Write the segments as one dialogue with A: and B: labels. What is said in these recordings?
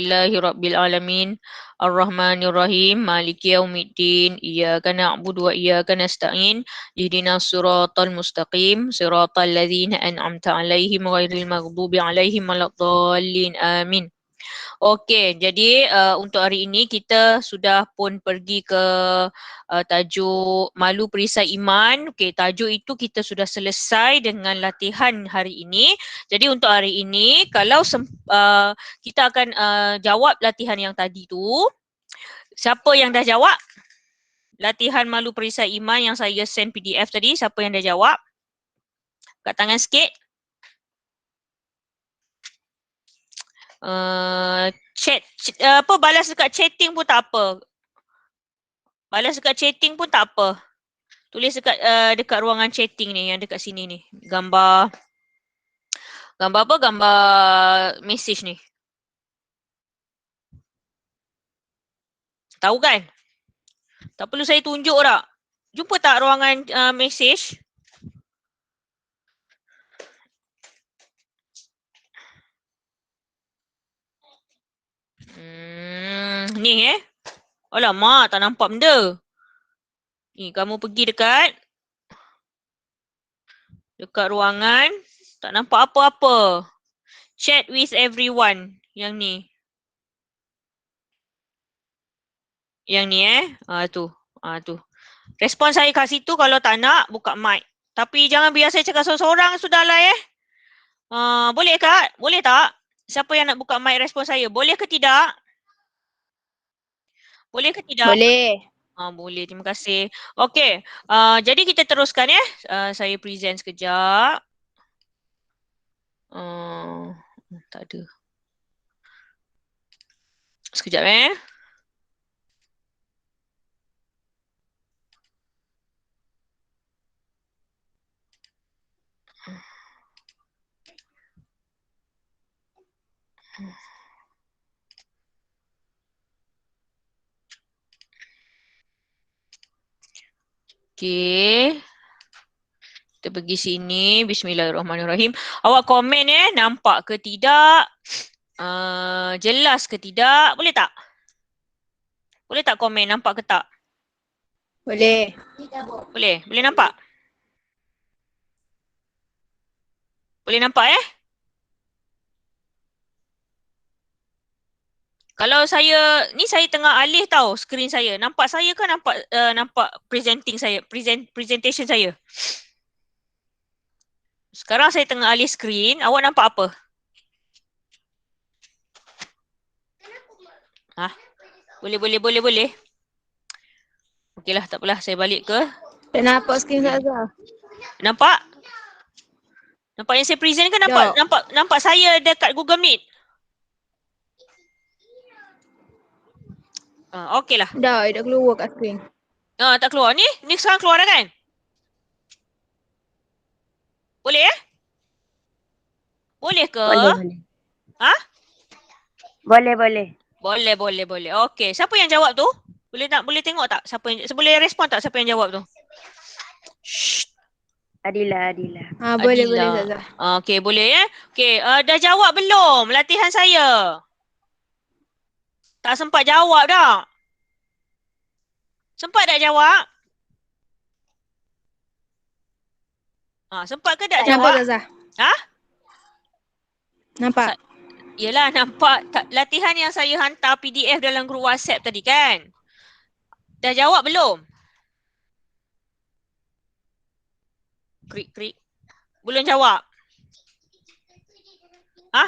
A: Rabbil alamin. Ar-Rahmanir-Rahim. Maliki yaumiddin. Iyyaka na'budu wa iyyaka nasta'in. Ihdinas siratal mustaqim. Siratal ladzina an'amta 'alaihim ghairil maghdubi 'alaihim waladdallin. Amin. Okey, jadi untuk hari ini kita sudah pun pergi ke tajuk malu perisai iman. Okey, tajuk itu kita sudah selesai dengan latihan hari ini. Jadi untuk hari ini kalau kita akan jawab latihan yang tadi tu. Siapa yang dah jawab? Latihan malu perisai iman yang saya send PDF tadi, siapa yang dah jawab? Kat tangan sikit. Balas dekat chatting pun tak apa. Balas dekat chatting pun tak apa. Tulis dekat ruangan chatting ni yang dekat sini ni. Gambar apa? Gambar message ni. Tahu kan? Tak perlu saya tunjuk tak? Jumpa tak ruangan message? Ni Alamak, tak nampak benda. Ni kamu pergi dekat ruangan, tak nampak apa-apa. Chat with everyone. Yang ni. Yang ni tu. Respon saya kat situ kalau tak nak, buka mic. Tapi jangan biar saya cakap seorang-seorang sudahlah boleh Kak? Boleh tak? Siapa yang nak buka mic respon saya? Boleh ke tidak? Boleh ke tidak?
B: Boleh.
A: Boleh, terima kasih. Okey, jadi kita teruskan saya present sekejap. Tak ada. Sekejap Okey. Kita pergi sini. Bismillahirrahmanirrahim. Awak komen nampak ke tidak? Jelas ke tidak? Boleh tak? Boleh tak komen nampak ke tak?
B: Boleh.
A: Boleh? Boleh nampak? Boleh nampak Kalau saya tengah alih tahu skrin saya. Nampak saya ke nampak presenting saya, presentation saya? Sekarang saya tengah alih skrin, awak nampak apa? Boleh. Okeylah, tak apalah, saya balik ke.
B: Tak nampak skrin Zaza.
A: Nampak? Nampak yang saya present ke nampak saya dekat Google Meet? Okeylah.
B: Dah keluar kat skrin.
A: Tak keluar. Ni sekarang keluar dah kan? Boleh Boleh ke?
B: Boleh. Boleh.
A: Okey, siapa yang jawab tu? Boleh tengok tak? Boleh respon tak siapa yang jawab tu? Shh.
B: Adila. Boleh Zaza.
A: Okey, boleh Okey, dah jawab belum latihan saya? Tak sempat jawab dah. Sempat tak jawab? Sempat ke tak jawab?
B: Nampak Zaza? Nampak.
A: Yelah, nampak latihan yang saya hantar PDF dalam grup WhatsApp tadi kan? Dah jawab belum? Krik. Belum jawab?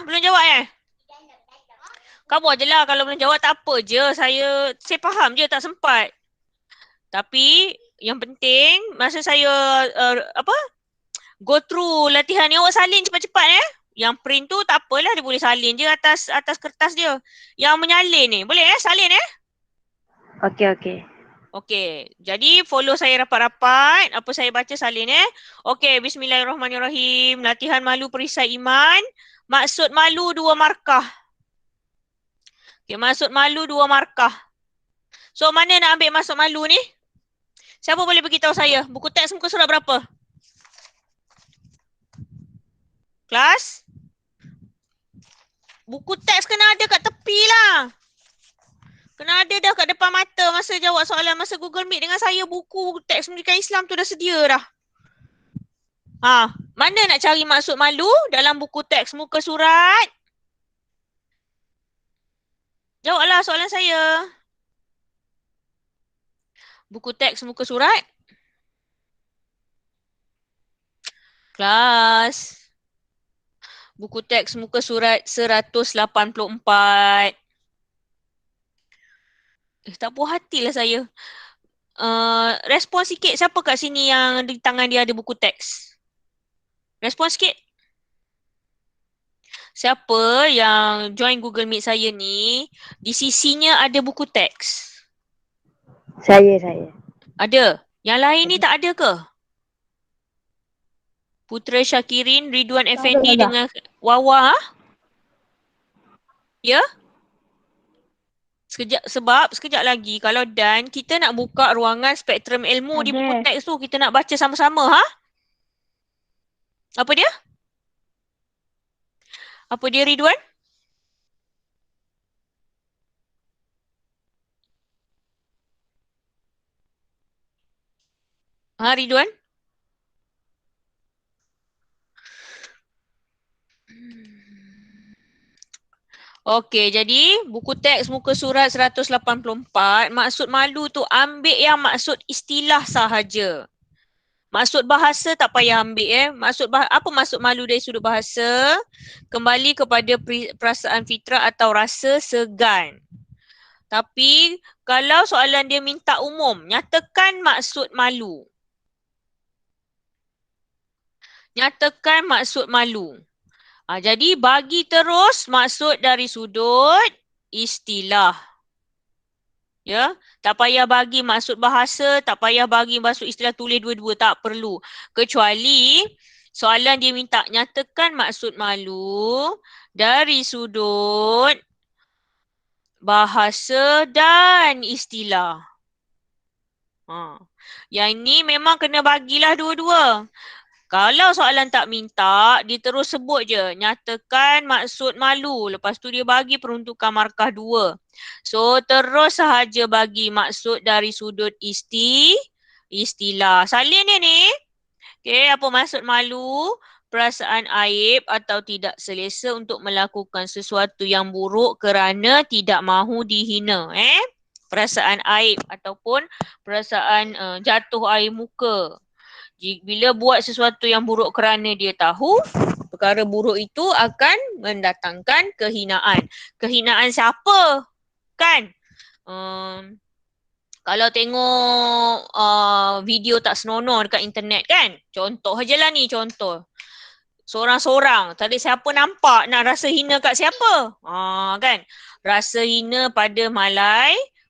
A: Belum jawab Kamu je lah, kalau belum jawab tak apa je. Saya faham je tak sempat. Tapi yang penting masa saya go through latihan ni, awak salin cepat-cepat Yang print tu tak apalah, dia boleh salin je atas kertas dia. Yang menyalin ni, boleh salin Okey, jadi follow saya rapat-rapat. Apa saya baca salin Okey, bismillahirrahmanirrahim. Latihan malu perisai iman. Maksud malu 2 markah. Okey, maksud malu 2 markah. So, mana nak ambil maksud malu ni? Siapa boleh beritahu saya? Buku teks muka surat berapa? Kelas? buku teks kena ada kat tepi lah. Kena ada dah kat depan mata masa jawab soalan masa Google Meet dengan saya. Buku teks pendidikan Islam tu dah sedia dah. Mana nak cari maksud malu dalam buku teks muka surat? Jawablah soalan saya. Buku teks muka surat. Kelas. Buku teks muka surat 184. Tak puas hatilah saya. Respon sikit siapa kat sini yang di tangan dia ada buku teks? Respon sikit. Siapa yang join Google Meet saya ni, di sisinya ada buku teks?
B: Saya.
A: Ada. Yang lain ni tak ada ke? Putra Syakirin, Ridwan Effendi dengan Wawa. Ya? Sekejap lagi kalau Dan kita nak buka ruangan spektrum ilmu di buku teks tu, kita nak baca sama-sama, Apa dia? Apa dia Ridwan? Ridwan? Okey, jadi buku teks muka surat 184, maksud malu tu ambil yang maksud istilah sahaja. Maksud bahasa tak payah ambil apa maksud malu dari sudut bahasa? Kembali kepada perasaan fitrah atau rasa segan. Tapi kalau soalan dia minta umum, nyatakan maksud malu. Nyatakan maksud malu. Jadi bagi terus maksud dari sudut istilah. Ya, tak payah bagi maksud bahasa, tak payah bagi maksud istilah, tulis dua-dua, tak perlu. Kecuali soalan dia minta nyatakan maksud malu dari sudut bahasa dan istilah. Yang ini memang kena bagilah dua-dua. Kalau soalan tak minta, dia terus sebut je, nyatakan maksud malu. Lepas tu dia bagi peruntukan markah 2. So, terus sahaja bagi maksud dari sudut istilah. Salin dia ni. Okay, apa maksud malu? Perasaan aib atau tidak selesa untuk melakukan sesuatu yang buruk kerana tidak mahu dihina. Perasaan aib ataupun perasaan jatuh air muka. Bila buat sesuatu yang buruk kerana dia tahu, perkara buruk itu akan mendatangkan kehinaan. Kehinaan siapa? Kan? Kalau tengok video tak senonoh dekat internet kan? Contoh je lah ni, contoh. Seorang-seorang, tak ada siapa nampak nak rasa hina kat siapa? Kan? Rasa hina pada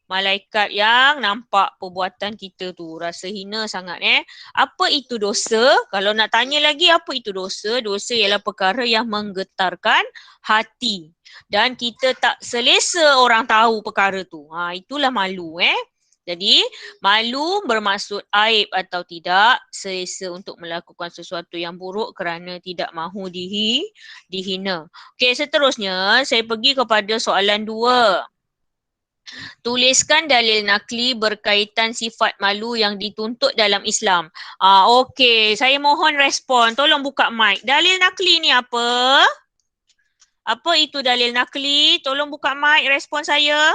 A: malaikat yang nampak perbuatan kita tu. Rasa hina sangat Apa itu dosa? Kalau nak tanya lagi apa itu dosa? Dosa ialah perkara yang menggetarkan hati. Dan kita tak selesa orang tahu perkara tu. Itulah malu Jadi, malu bermaksud aib atau tidak selesa untuk melakukan sesuatu yang buruk kerana tidak mahu dihina. Okey, seterusnya saya pergi kepada soalan 2. Tuliskan dalil nakli berkaitan sifat malu yang dituntut dalam Islam. Okey, saya mohon respon. Tolong buka mic. Dalil nakli ni apa? Apa itu dalil nakli? Tolong buka mic respon saya.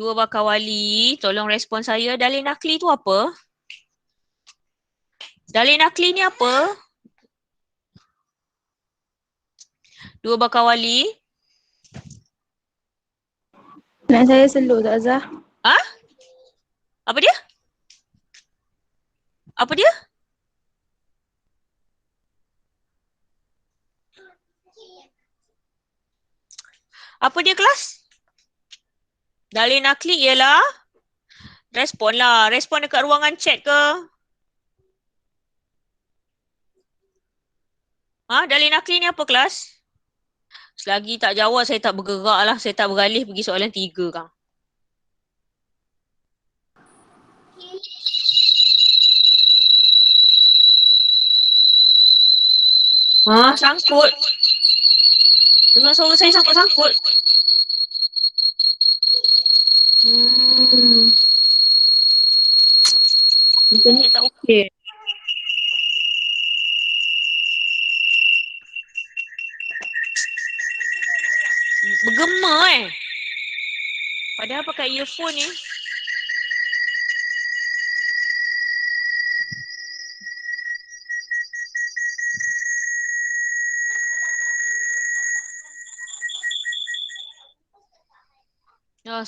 A: 2 bakal wali, tolong respon saya. Dalil nakli tu apa? Dalil nakli ni apa? 2 bakal wali.
B: Nak saya slow tak Azhar?
A: Apa dia? Apa dia? Apa dia kelas? Dalil nakli ialah respon lah. Respon dekat ruangan chat ke? Dalil nakli ni apa kelas? Selagi tak jawab saya tak bergerak lah. Saya tak beralih pergi soalan 3 kang. Sangkut. Dengar suara saya sangkut-sangkut. Internet tak okey. Bergema Padahal pakai earphone ni.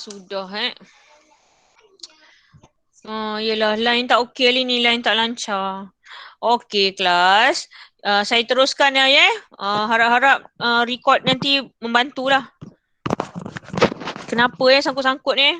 A: Sudah yelah, line tak okey hari ni, line tak lancar. Okey kelas. Saya teruskan harap-harap record nanti membantulah. Kenapa sangkut-sangkut ni?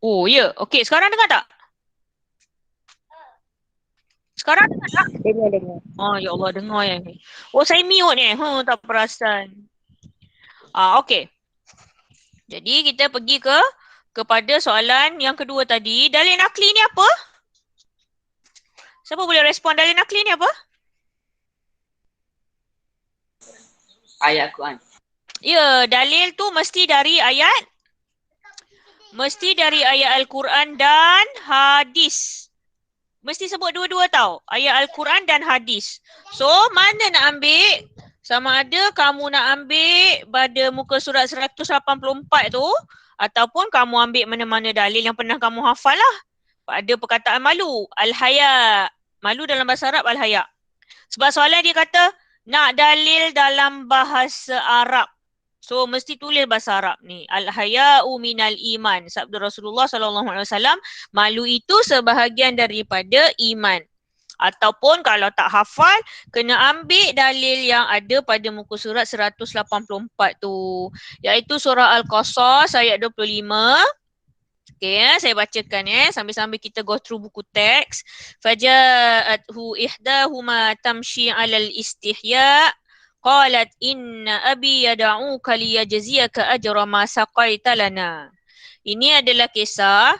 A: Oh ya, okey. Sekarang dengar tak? Sekarang dengar tak?
B: Dengar.
A: Ya Allah, dengar ni. Saya mute ni. Tak perasan. Okey. Jadi kita pergi kepada soalan yang kedua tadi. Dalil nakli ni apa? Siapa boleh respon dalil nakli ni apa?
C: Ayat Quran.
A: Ya, dalil tu mesti dari ayat Al-Quran dan hadis. Mesti sebut dua-dua tau. Ayat Al-Quran dan hadis. So, mana nak ambil? Sama ada kamu nak ambil pada muka surat 184 tu ataupun kamu ambil mana-mana dalil yang pernah kamu hafal lah. Ada perkataan malu. Al-haya. Malu dalam bahasa Arab Al-haya. Sebab soalan dia kata nak dalil dalam bahasa Arab. So mesti tulis bahasa Arab ni. Al-haya'u minal iman. Sabda Rasulullah SAW, malu itu sebahagian daripada iman. Ataupun kalau tak hafal, kena ambil dalil yang ada pada muka surat 184 tu. Iaitu surah Al-Qasas ayat 25. Okay, saya bacakan sambil-sambil kita go through buku teks. Faja'athu ihdahuma tamshi 'alal istihya' qalat inna abi yad'uka liyajziyaka ajra ma saqaita lana. Ini adalah kisah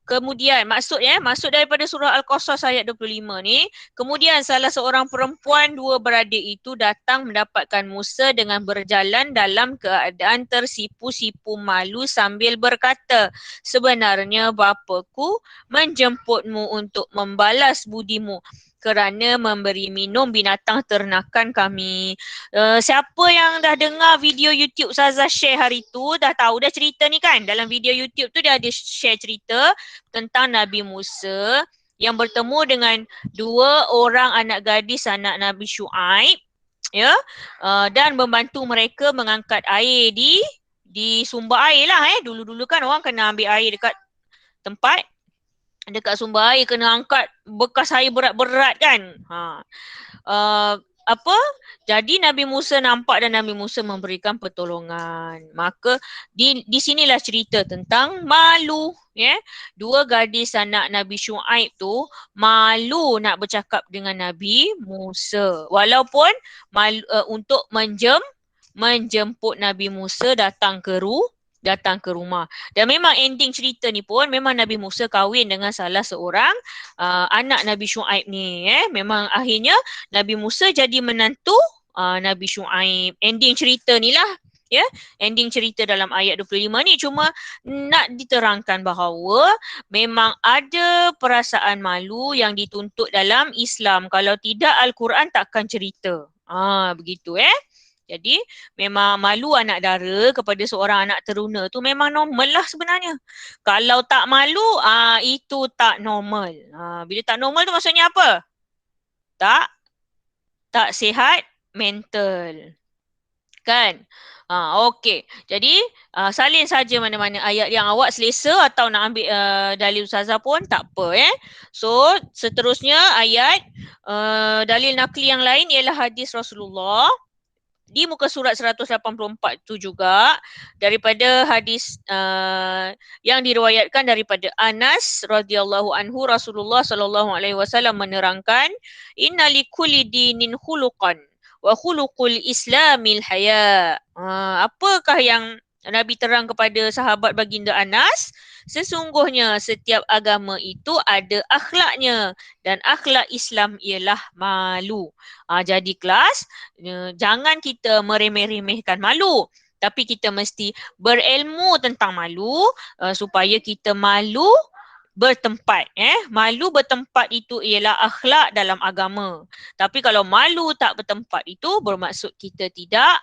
A: kemudian maksud daripada surah Al-Qasas ayat 25 ni, kemudian salah seorang perempuan dua beradik itu datang mendapatkan Musa dengan berjalan dalam keadaan tersipu-sipu malu sambil berkata, sebenarnya bapaku menjemputmu untuk membalas budimu kerana memberi minum binatang ternakan kami. Siapa yang dah dengar video YouTube Ustazah share hari tu dah tahu dah cerita ni kan. Dalam video YouTube tu dia ada share cerita tentang Nabi Musa yang bertemu dengan dua orang anak gadis anak Nabi Shu'aib, ya, dan membantu mereka mengangkat air di sumber air lah. Dulu-dulu kan orang kena ambil air dekat tempat, dekat sumber air kena angkat bekas air berat-berat kan. Jadi Nabi Musa nampak dan Nabi Musa memberikan pertolongan. Maka di sinilah cerita tentang malu, ya. Dua gadis anak Nabi Shu'aib tu malu nak bercakap dengan Nabi Musa. Walaupun malu, untuk menjemput Nabi Musa datang ke rumah. Dan memang ending cerita ni pun memang Nabi Musa kahwin dengan salah seorang anak Nabi Shu'aib ni. Memang akhirnya Nabi Musa jadi menantu Nabi Shu'aib. Ending cerita ni lah. Ya, ending cerita dalam ayat 25 ni cuma nak diterangkan bahawa memang ada perasaan malu yang dituntut dalam Islam. Kalau tidak Al-Quran takkan cerita. Begitu Jadi memang malu anak dara kepada seorang anak teruna tu memang normal lah sebenarnya. Kalau tak malu, itu tak normal. Bila tak normal tu maksudnya apa? Tak sihat mental. Kan? Okey. Jadi salin saja mana-mana ayat yang awak selesa atau nak ambil dalil Ustazah pun tak apa So seterusnya ayat dalil nakli yang lain ialah hadis Rasulullah di muka surat 184 tu juga daripada hadis yang diriwayatkan daripada Anas radhiyallahu anhu, Rasulullah sallallahu alaihi wasallam menerangkan, inna likulli dinin khuluqan wa khuluqul islamil haya. Apakah yang Nabi terang kepada sahabat baginda Anas? Sesungguhnya setiap agama itu ada akhlaknya dan akhlak Islam ialah malu. Jadi kelas, jangan kita meremeh-remehkan malu. Tapi kita mesti berilmu tentang malu supaya kita malu bertempat. Malu bertempat itu ialah akhlak dalam agama. Tapi kalau malu tak bertempat itu bermaksud kita tidak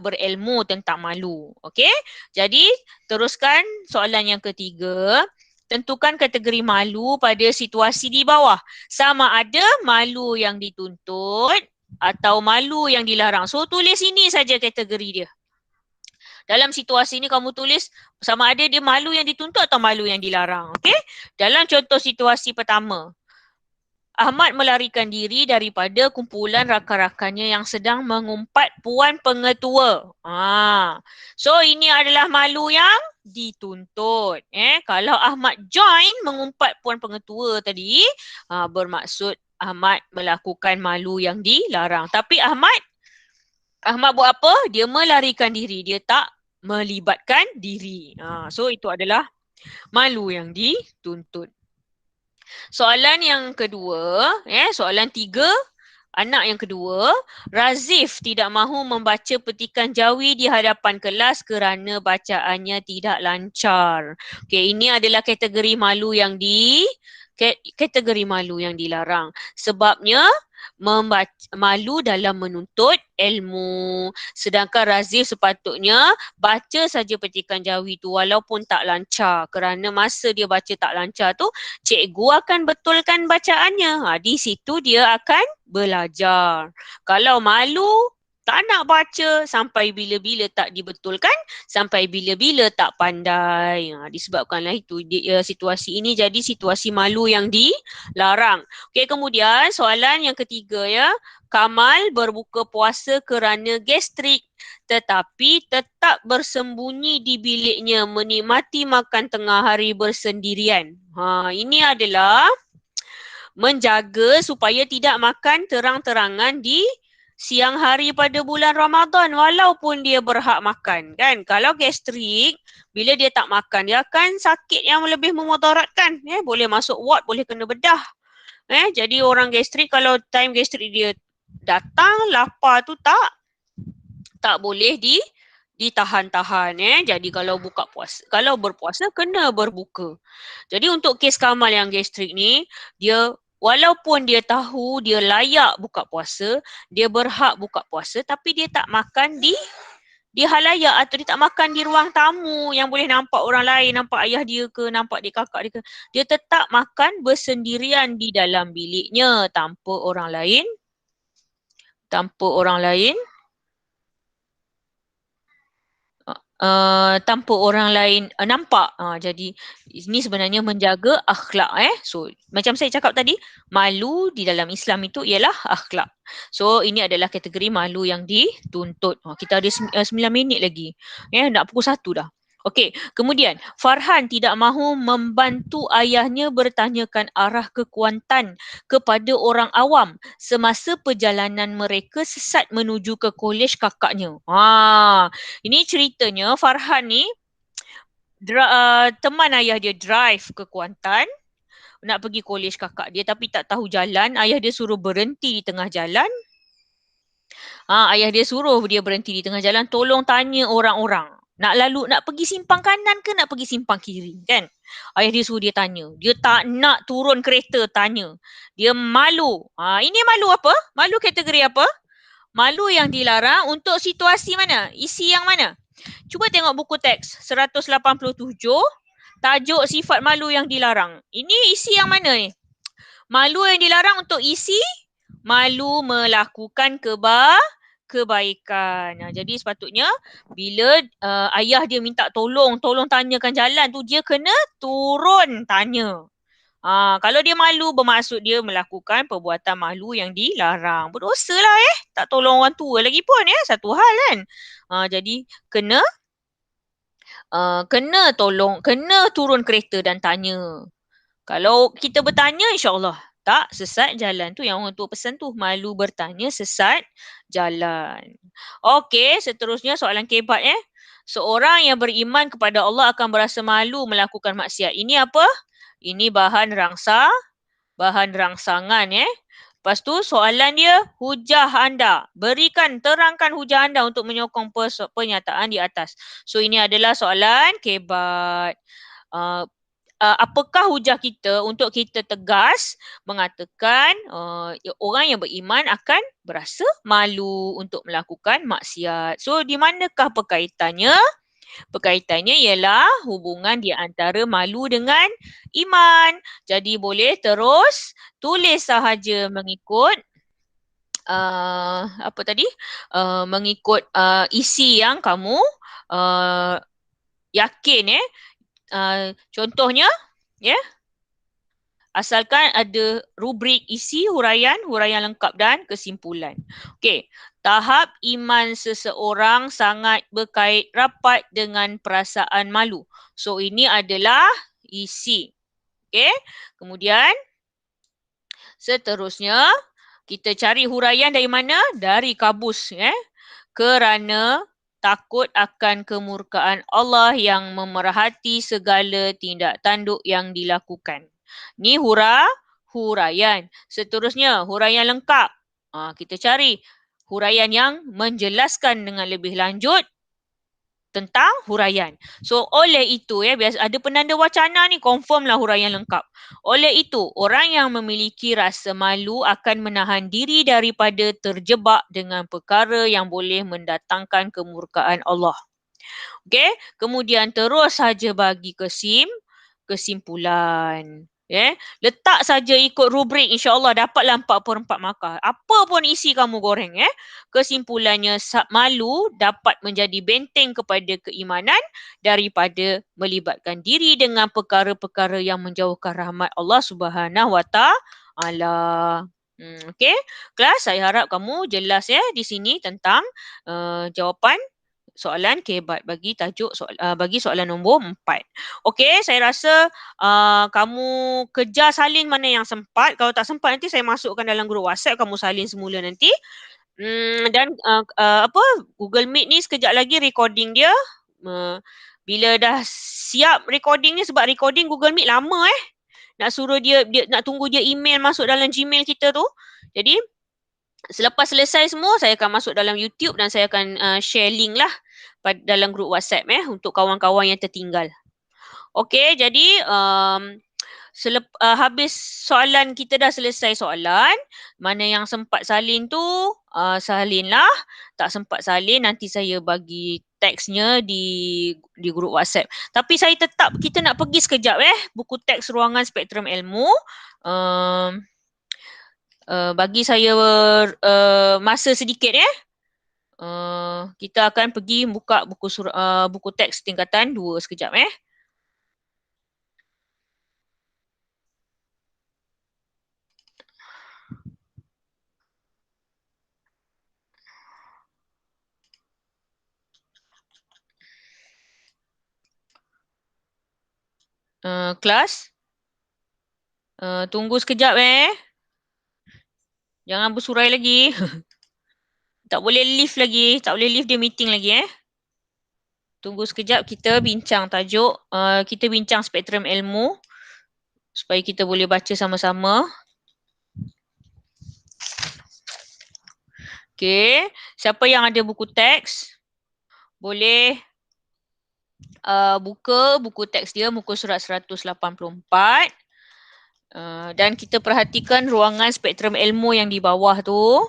A: berilmu tentang malu. Okey? Jadi, teruskan soalan yang ketiga. Tentukan kategori malu pada situasi di bawah. Sama ada malu yang dituntut atau malu yang dilarang. So, tulis ini saja kategori dia. Dalam situasi ini kamu tulis sama ada dia malu yang dituntut atau malu yang dilarang. Okey? Dalam contoh situasi pertama, Ahmad melarikan diri daripada kumpulan rakan-rakannya yang sedang mengumpat puan pengetua. So ini adalah malu yang dituntut. Kalau Ahmad join mengumpat puan pengetua tadi, bermaksud Ahmad melakukan malu yang dilarang. Tapi Ahmad buat apa? Dia melarikan diri. Dia tak melibatkan diri. So itu adalah malu yang dituntut. Soalan yang kedua, soalan 3, anak yang kedua, Razif tidak mahu membaca petikan jawi di hadapan kelas kerana bacaannya tidak lancar. Okey, ini adalah kategori malu yang dilarang. Sebabnya malu dalam menuntut ilmu. Sedangkan Razif sepatutnya baca saja petikan jawi tu walaupun tak lancar. Kerana masa dia baca tak lancar tu, cikgu akan betulkan bacaannya. Di situ dia akan belajar. Kalau malu, tak nak baca sampai bila-bila tak dibetulkan, sampai bila-bila tak pandai. Disebabkanlah itu situasi ini jadi situasi malu yang dilarang. Okey, kemudian soalan yang ketiga Kamal berbuka puasa kerana gastrik tetapi tetap bersembunyi di biliknya menikmati makan tengah hari bersendirian. Ini adalah menjaga supaya tidak makan terang-terangan di
D: siang hari pada bulan Ramadan walaupun dia berhak makan kan. Kalau gastrik, bila dia tak makan dia akan sakit yang lebih memudaratkan. Boleh masuk ward, boleh kena bedah. Jadi orang gastrik kalau time gastrik dia datang, lapar tu tak boleh ditahan-tahan. Jadi kalau berpuasa kena berbuka. Jadi untuk kes Kamal yang gastrik ni, dia walaupun dia tahu dia layak buka puasa, dia berhak buka puasa tapi dia tak makan di halayak atau dia tak makan di ruang tamu yang boleh nampak orang lain, nampak ayah dia ke, nampak dia kakak dia ke. Dia tetap makan bersendirian di dalam biliknya tanpa orang lain nampak. Jadi ini sebenarnya menjaga akhlak. So macam saya cakap tadi, malu di dalam Islam itu ialah akhlak. So ini adalah kategori malu yang dituntut. Kita ada 9 minit lagi. Nak pukul 1 dah. Okey, kemudian Farhan tidak mahu membantu ayahnya bertanyakan arah ke Kuantan kepada orang awam semasa perjalanan mereka sesat menuju ke kolej kakaknya. Ini ceritanya Farhan ni teman ayah dia drive ke Kuantan nak pergi kolej kakak dia tapi tak tahu jalan. Ayah dia suruh berhenti di tengah jalan. Ayah dia suruh dia berhenti di tengah jalan, tolong tanya orang-orang. Nak pergi simpang kanan ke nak pergi simpang kiri kan? Ayah dia suruh dia tanya. Dia tak nak turun kereta tanya. Dia malu. Ini malu apa? Malu kategori apa? Malu yang dilarang untuk situasi mana? Isi yang mana? Cuba tengok buku teks 187. Tajuk sifat malu yang dilarang. Ini isi yang mana ni? Malu yang dilarang untuk isi malu melakukan kebaikan. Jadi sepatutnya bila ayah dia minta tolong tanyakan jalan tu, dia kena turun tanya. Kalau dia malu bermaksud dia melakukan perbuatan malu yang dilarang. Berdosa lah tak tolong orang tua lagi pun satu hal kan. Jadi kena turun kereta dan tanya. Kalau kita bertanya insya-Allah tak sesat jalan. Tu yang orang tua pesan tu, malu bertanya sesat jalan. Okey, seterusnya soalan kebat Seorang yang beriman kepada Allah akan berasa malu melakukan maksiat. Ini apa? Ini bahan rangsangan Lepas tu soalan dia, hujah anda. Terangkan hujah anda untuk menyokong pernyataan di atas. So ini adalah soalan kebat. Apakah hujah kita untuk kita tegas mengatakan orang yang beriman akan berasa malu untuk melakukan maksiat. So di manakah perkaitannya? Perkaitannya ialah hubungan di antara malu dengan iman. Jadi boleh terus tulis sahaja mengikut mengikut isi yang kamu yakin contohnya asalkan ada rubrik isi, huraian lengkap dan kesimpulan. Okey, tahap iman seseorang sangat berkait rapat dengan perasaan malu. So ini adalah isi. Okey, kemudian seterusnya kita cari huraian dari mana? Dari kabus kerana takut akan kemurkaan Allah yang memerhati segala tindak tanduk yang dilakukan. Ni huraian. Seterusnya huraian lengkap. Kita cari huraian yang menjelaskan dengan lebih lanjut tentang huraian. So oleh itu biasa ada penanda wacana ni, confirm lah huraian lengkap. Oleh itu orang yang memiliki rasa malu akan menahan diri daripada terjebak dengan perkara yang boleh mendatangkan kemurkaan Allah. Okey, kemudian terus saja bagi kesimpulan. Letak saja ikut rubrik, insya-Allah dapatlah 44 markah. Apa pun isi kamu goreng Kesimpulannya malu dapat menjadi benteng kepada keimanan daripada melibatkan diri dengan perkara-perkara yang menjauhkan rahmat Allah Subhanahu Wa Taala. Okey, kelas, saya harap kamu jelas di sini tentang jawapan soalan kebat bagi bagi soalan nombor 4. Okey, saya rasa kamu kejar salin mana yang sempat. Kalau tak sempat nanti saya masukkan dalam grup WhatsApp, kamu salin semula nanti. Dan Google Meet ni sekejap lagi recording dia. Bila dah siap recording ni, sebab recording Google Meet lama nak suruh dia nak tunggu dia email masuk dalam Gmail kita tu. Jadi selepas selesai semua, saya akan masuk dalam YouTube dan saya akan share link lah dalam grup WhatsApp untuk kawan-kawan yang tertinggal. Okey, jadi habis soalan, kita dah selesai soalan. Mana yang sempat salin tu salin lah. Tak sempat salin, nanti saya bagi teksnya di grup WhatsApp. Tapi saya tetap, kita nak pergi sekejap buku teks Ruangan Spektrum Ilmu. Bagi saya masa sedikit kita akan pergi buka buku teks tingkatan 2 sekejap kelas. Tunggu sekejap Jangan bersurai lagi. Tak boleh leave lagi. Tak boleh leave, dia meeting lagi Tunggu sekejap, kita bincang tajuk. Kita bincang spektrum ilmu. Supaya kita boleh baca sama-sama. Okey. Siapa yang ada buku teks, boleh buka buku teks dia, muka surat 184. Dan kita perhatikan ruangan spektrum ilmu yang di bawah tu.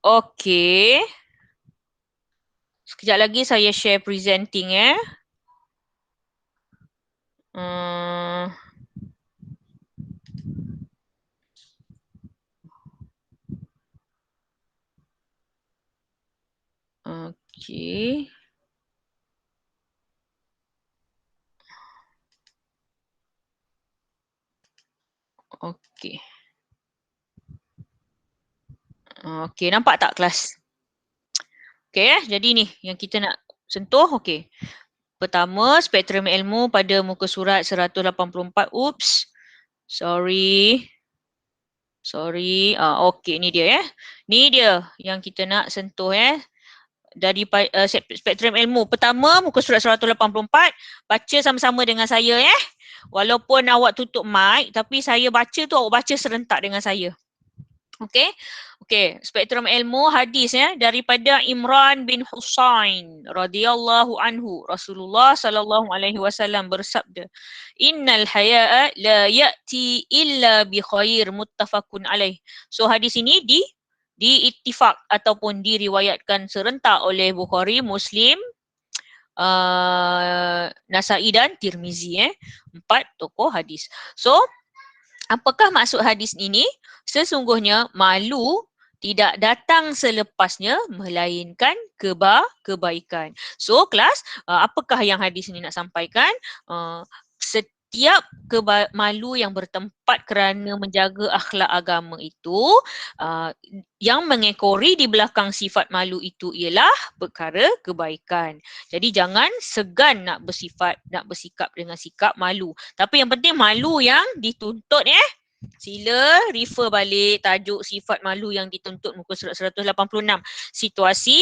D: Okey. Sekejap lagi saya share presenting Okey. Okey. Okey, nampak tak kelas? Okey jadi ni yang kita nak sentuh. Okey. Pertama, spektrum ilmu pada muka surat 184. Oops. Sorry. Okey, ni dia Ni dia yang kita nak sentuh dari spektrum ilmu. Pertama, muka surat 184. Baca sama-sama dengan saya Walaupun awak tutup mic, tapi saya baca tu awak baca serentak dengan saya. Okey. Okey, spektrum ilmu hadis daripada Imran bin Husain radhiyallahu anhu. Rasulullah sallallahu alaihi wasallam bersabda, "Innal haya'a la ya'ti illa bi khair", muttafaqun alaih. So hadis ini diittifaq ataupun diriwayatkan serentak oleh Bukhari, Muslim, Nasa'i dan Tirmizi 4 tokoh hadis. So apakah maksud hadis ini? Sesungguhnya malu tidak datang selepasnya melainkan kebaikan. So kelas, apakah yang hadis ini nak sampaikan? Setiap malu yang bertempat kerana menjaga akhlak agama itu, yang mengekori di belakang sifat malu itu ialah perkara kebaikan. Jadi jangan segan nak bersikap dengan sikap malu. Tapi yang penting malu yang dituntut Sila refer balik tajuk sifat malu yang dituntut muka surat 186. Situasi,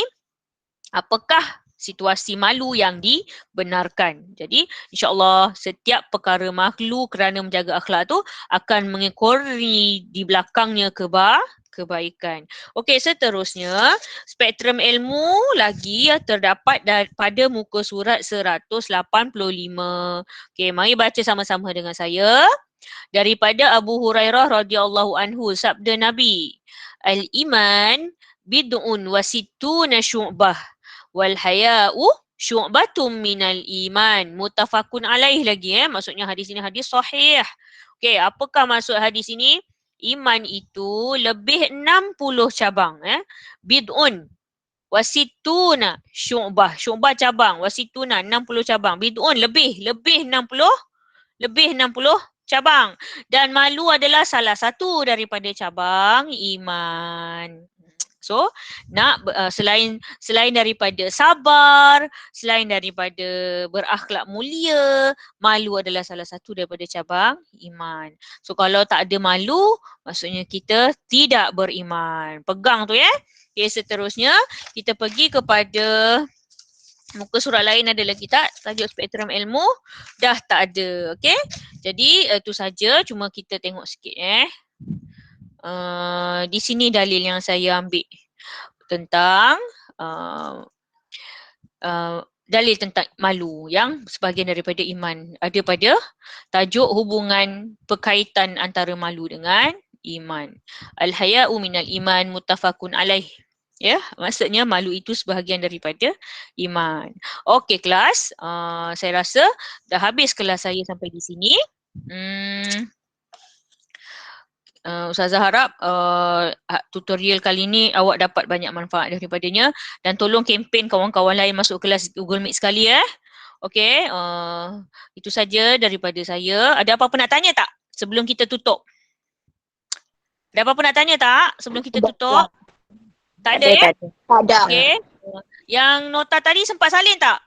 D: apakah situasi malu yang dibenarkan. Jadi insyaAllah setiap perkara malu kerana menjaga akhlak tu akan mengekori di belakangnya kebaikan. Okey, seterusnya spektrum ilmu lagi terdapat pada muka surat 185. Okey, mari baca sama-sama dengan saya. Daripada Abu Hurairah radhiyallahu anhu, sabda Nabi, "Al-iman bid'un wa sittuna syu'bah wal haya'u syu'batum minal iman." Muttafaqun alaih lagi maksudnya hadis ini hadis sahih. Okey, apakah maksud hadis ini? Iman itu lebih 60 cabang bid'un wasittuna syu'bah. Syu'bah cabang, wasittuna 60 cabang. Bid'un lebih 60 cabang. Dan malu adalah salah satu daripada cabang iman.
A: So selain daripada sabar, selain daripada berakhlak mulia, malu adalah salah satu daripada cabang iman. So kalau tak ada malu, maksudnya kita tidak beriman. Pegang tu ya. Okay, seterusnya kita pergi kepada muka surat lain, ada lagi tak? Tajuk spektrum ilmu dah tak ada. Okay. Jadi itu saja, cuma kita tengok sikit di sini dalil yang saya ambil tentang dalil tentang malu yang sebahagian daripada iman. Ada pada tajuk hubungan perkaitan antara malu dengan iman. Al-haya'u minal iman muttafaqun alaih. Ya, maksudnya malu itu sebahagian daripada iman. Okey kelas, saya rasa dah habis kelas saya sampai di sini. Ustazah harap tutorial kali ni awak dapat banyak manfaat daripadanya, dan tolong kempen kawan-kawan lain masuk kelas Google Meet sekali Okey, itu saja daripada saya. Ada apa-apa nak tanya tak sebelum kita tutup? Ada apa-apa nak tanya tak sebelum kita tutup? Tak ada ya?
B: Tak ada.
A: Okey. Yang nota tadi sempat salin tak?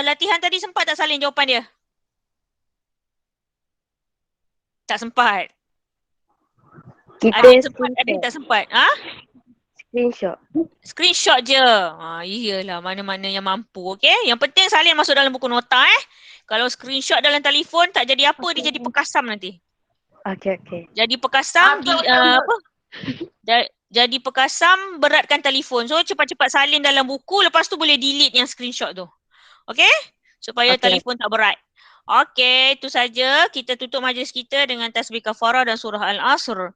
A: Latihan tadi sempat tak salin jawapan dia? Tak sempat. Ada yang sempat, ada yang tak sempat.
B: Screenshot.
A: Screenshot je. Iyalah, mana-mana yang mampu. Okey. Yang penting salin masuk dalam buku nota Kalau screenshot dalam telefon tak jadi apa, dia jadi pekasam nanti.
B: Okey.
A: Jadi pekasam jadi pekasam, beratkan telefon. So cepat-cepat salin dalam buku, lepas tu boleh delete yang screenshot tu. Okey? Supaya telefon tak berat. Okey, itu saja. Kita tutup majlis kita dengan tasbih kafarah dan surah Al-Asr.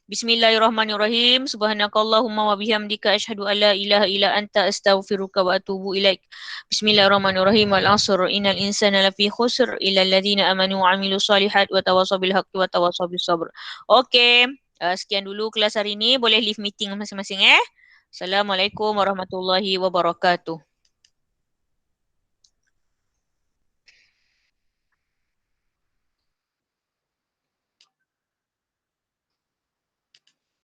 A: Bismillahirrahmanirrahim. Subhanakallahumma wa bihamdika asyhadu an la ilaha illa anta astaghfiruka wa atubu ilaik. Bismillahirrahmanirrahim. Al-Asr. Innal insana lafi khusr illa alladhina amanu wa amilus solihat wa tawassaw bil haqqi wa tawassaw bis sabr. Okey. Sekian dulu kelas hari ini. Boleh leave meeting masing-masing Assalamualaikum warahmatullahi wabarakatuh.